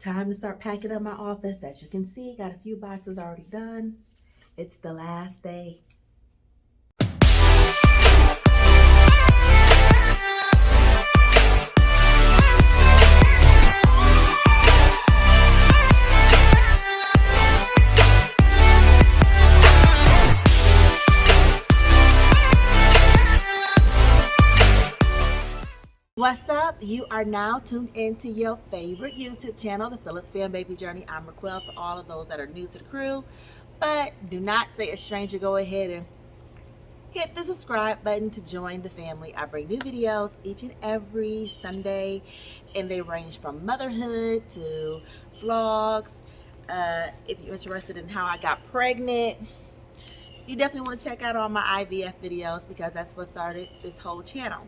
Time to start packing up my office. As you can see, got a few boxes already done. It's the last day. What's up? You are now tuned into your favorite YouTube channel, the Phillips Fan Baby Journey. I'm Requill for all of those that are new to the crew, but do not say a stranger. Go ahead and hit the subscribe button to join the family. I bring new videos each and every Sunday, and they range from motherhood to vlogs. If you're interested in how I got pregnant, you definitely want to check out all my IVF videos because that's what started this whole channel.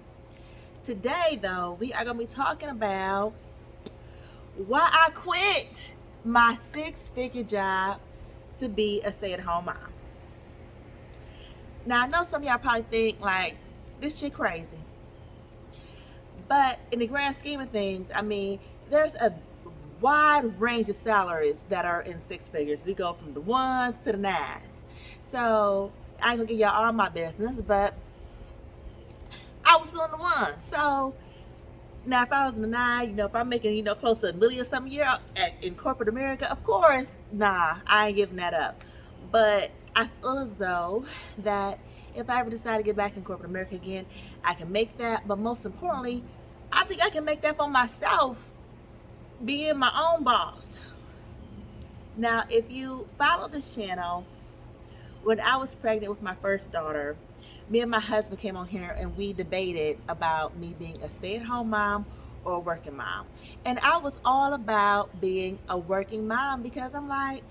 Today, though, we are going to be talking about why I quit my six-figure job to be a stay-at-home mom. Now, I know some of y'all probably think, like, this shit crazy. But in the grand scheme of things, I mean, there's a wide range of salaries that are in six figures. We go from the ones to the nines. So, I ain't going to give y'all all my business, but I was still in the one. So now if I was in the nine, if I'm making, close to $1 million some a year in corporate America, of course, nah, I ain't giving that up. But I feel as though that if I ever decide to get back in corporate America again, I can make that. But most importantly, I think I can make that for myself, being my own boss. Now, if you follow this channel, when I was pregnant with my first daughter, me and my husband came on here and we debated about me being a stay-at-home mom or a working mom. And I was all about being a working mom because I'm like,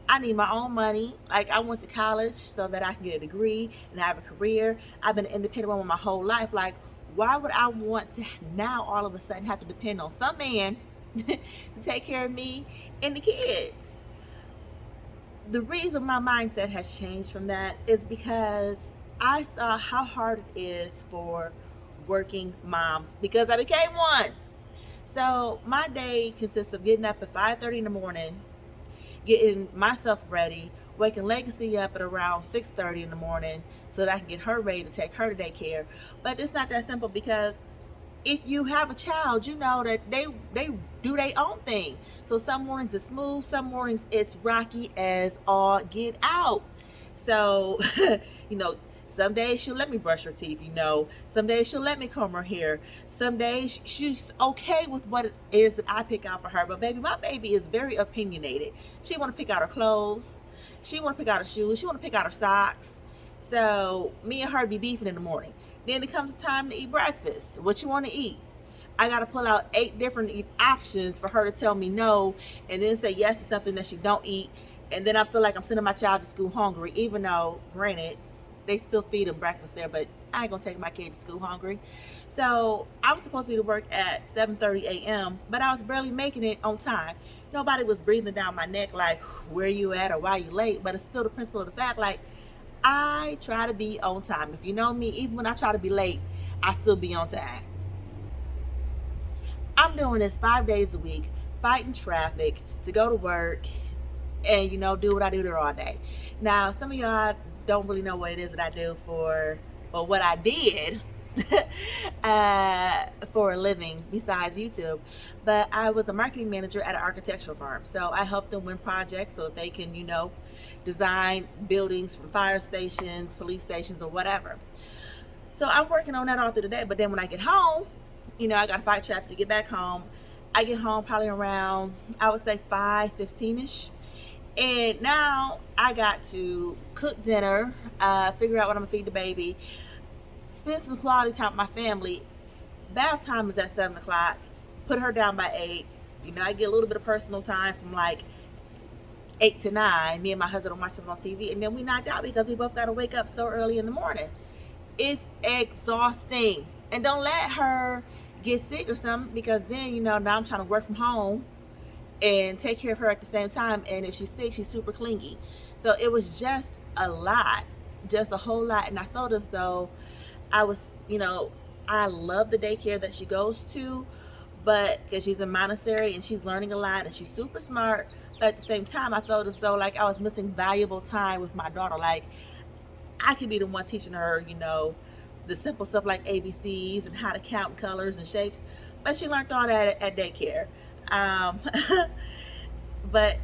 I need my own money. Like, I went to college so that I can get a degree and have a career. I've been an independent woman my whole life. Like, why would I want to now all of a sudden have to depend on some man to take care of me and the kids? The reason my mindset has changed from that is because I saw how hard it is for working moms because I became one. So my day consists of getting up at 5:30 in the morning, getting myself ready, waking Legacy up at around 6:30 in the morning so that I can get her ready to take her to daycare. But it's not that simple because if you have a child, you know that they do their own thing. So some mornings it's smooth, some mornings it's rocky as all get out. So, some days she'll let me brush her teeth, some days she'll let me comb her hair. Some days she's okay with what it is that I pick out for her. But baby, my baby is very opinionated. She want to pick out her clothes. She want to pick out her shoes. She want to pick out her socks. So me and her be beefing in the morning. Then it comes time to eat breakfast. What you want to eat? I got to pull out 8 different options for her to tell me no and then say yes to something that she don't eat. And then I feel like I'm sending my child to school hungry, even though, granted, they still feed them breakfast there, but I ain't going to take my kid to school hungry. So I was supposed to be to work at 7:30 a.m., but I was barely making it on time. Nobody was breathing down my neck like, where you at or why you late? But it's still the principle of the fact, like, I try to be on time. If you know me, even when I try to be late, I still be on time. I'm doing this 5 days a week, fighting traffic to go to work and, do what I do there all day. Now, some of y'all don't really know what it is that I do or what I did for a living besides YouTube. But I was a marketing manager at an architectural firm. So I helped them win projects so that they can, design buildings from fire stations, police stations, or whatever. So I'm working on that all through the day. But then when I get home, I got to fight traffic to get back home. I get home probably around, I would say 5:15-ish. And now I got to cook dinner, figure out what I'm going to feed the baby, spend some quality time with my family. Bath time is at 7 o'clock. Put her down by 8. I get a little bit of personal time from like 8 to 9. Me and my husband will watch something on TV. And then we knocked out because we both got to wake up so early in the morning. It's exhausting. And don't let her get sick or something because then, now I'm trying to work from home and take care of her at the same time. And if she's sick, she's super clingy. So it was just a lot, just a whole lot. And I felt as though I was, I love the daycare that she goes to, but because she's in Montessori and she's learning a lot and she's super smart. But at the same time, I felt as though like I was missing valuable time with my daughter. Like I could be the one teaching her, you know, the simple stuff like ABCs and how to count colors and shapes, but she learned all that at daycare. Um, but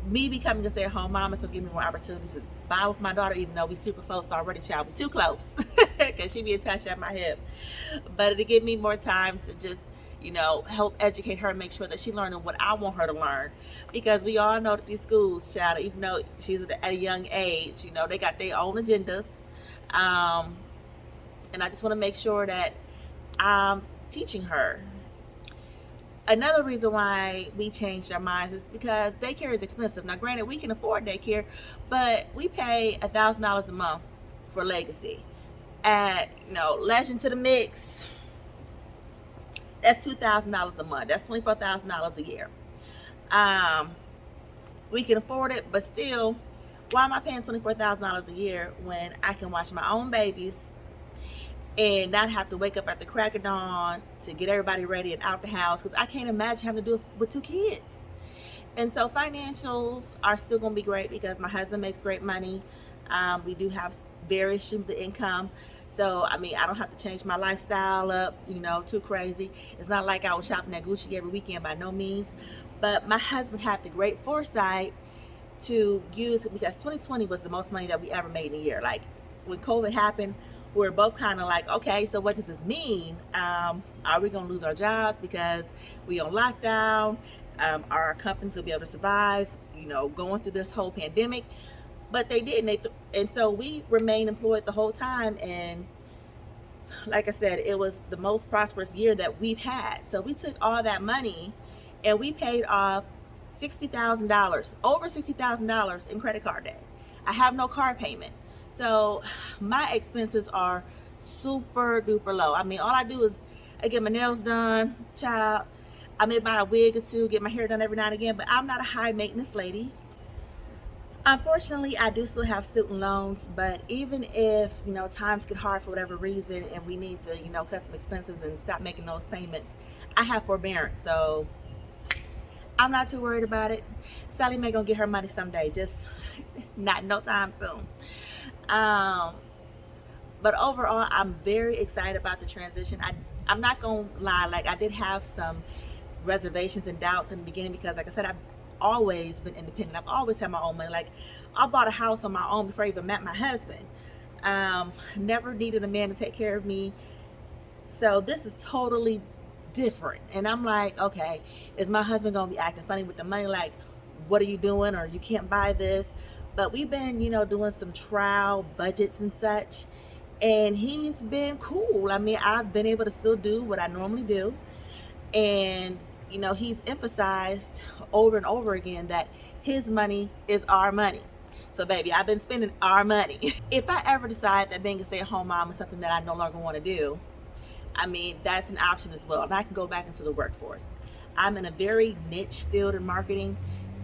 me becoming a stay-at-home mom is gonna give me more opportunities to bond with my daughter, even though we super close already, child. We too close because she be attached at my hip. But it'll give me more time to just, you know, help educate her and make sure that she's learning what I want her to learn. Because we all know that these schools, child, even though she's at a young age, you know, they got their own agendas. And I just want to make sure that I'm teaching her. Another reason why we changed our minds is because daycare is expensive. Now, granted, we can afford daycare, but we pay $1,000 a month for Legacy. Add, you know, Legend to the mix, that's $2,000 a month. That's $24,000 a year. We can afford it, but still, why am I paying $24,000 a year when I can watch my own babies and not have to wake up at the crack of dawn to get everybody ready and out the house? Because I can't imagine having to do it with 2 kids. And so financials are still going to be great because my husband makes great money. We do have various streams of income. So, I mean, I don't have to change my lifestyle up, you know, too crazy. It's not like I was shopping at Gucci every weekend, by no means. But my husband had the great foresight to use it, because 2020 was the most money that we ever made in a year. Like when COVID happened, we were both kind of like, okay, so what does this mean? Are we going to lose our jobs because we on lockdown? Are our companies going to be able to survive, you know, going through this whole pandemic? But they didn't. And so we remained employed the whole time. And like I said, it was the most prosperous year that we've had. So we took all that money and we paid off $60,000, over $60,000 in credit card debt. I have no car payment. So my expenses are super duper low. I mean, all I do is I get my nails done, child. I may buy a wig or two, get my hair done every now and again, but I'm not a high maintenance lady. Unfortunately, I do still have student loans, but even if, you know, times get hard for whatever reason and we need to, you know, cut some expenses and stop making those payments, I have forbearance. So I'm not too worried about it. Sally Mae gonna get her money someday, just not no time soon. But overall, I'm very excited about the transition. I'm not gonna lie, like I did have some reservations and doubts in the beginning because, like I said, I've always been independent. I've always had my own money. Like I bought a house on my own before I even met my husband. Never needed a man to take care of me. So this is totally different. And I'm like, okay, is my husband gonna be acting funny with the money? Like, what are you doing? Or you can't buy this. But we've been, you know, doing some trial budgets and such. And he's been cool. I mean, I've been able to still do what I normally do. And, you know, he's emphasized over and over again that his money is our money. So, baby, I've been spending our money. If I ever decide that being a stay-at-home mom is something that I no longer want to do, I mean, that's an option as well. And I can go back into the workforce. I'm in a very niche field in marketing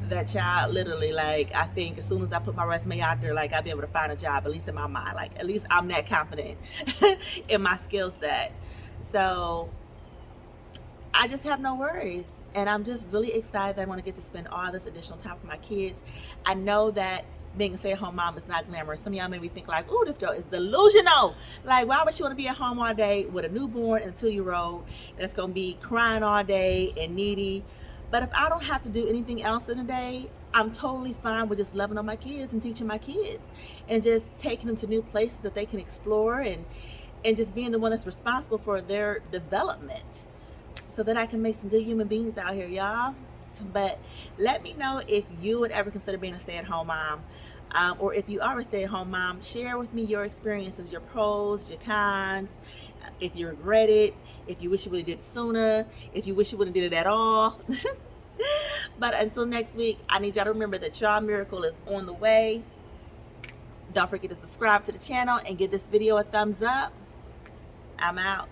that, child, literally, like, I think as soon as I put my resume out there, like, I'll be able to find a job, at least in my mind. Like, at least I'm that confident in my skill set. So I just have no worries. And I'm just really excited that I want to get to spend all this additional time with my kids. I know that being a stay-at-home mom is not glamorous. Some of y'all may be thinking like, oh, this girl is delusional. Like, why would she want to be at home all day with a newborn and a 2-year-old that's going to be crying all day and needy? But if I don't have to do anything else in a day, I'm totally fine with just loving on my kids and teaching my kids and just taking them to new places that they can explore and just being the one that's responsible for their development so that I can make some good human beings out here, y'all. But let me know if you would ever consider being a stay-at-home mom, or if you are a stay-at-home mom, share with me your experiences, your pros, your cons, if you regret it, if you wish you would have did it sooner, if you wish you wouldn't did it at all. But until next week, I need y'all to remember that y'all miracle is on the way. Don't forget to subscribe to the channel and give this video a thumbs up. I'm out.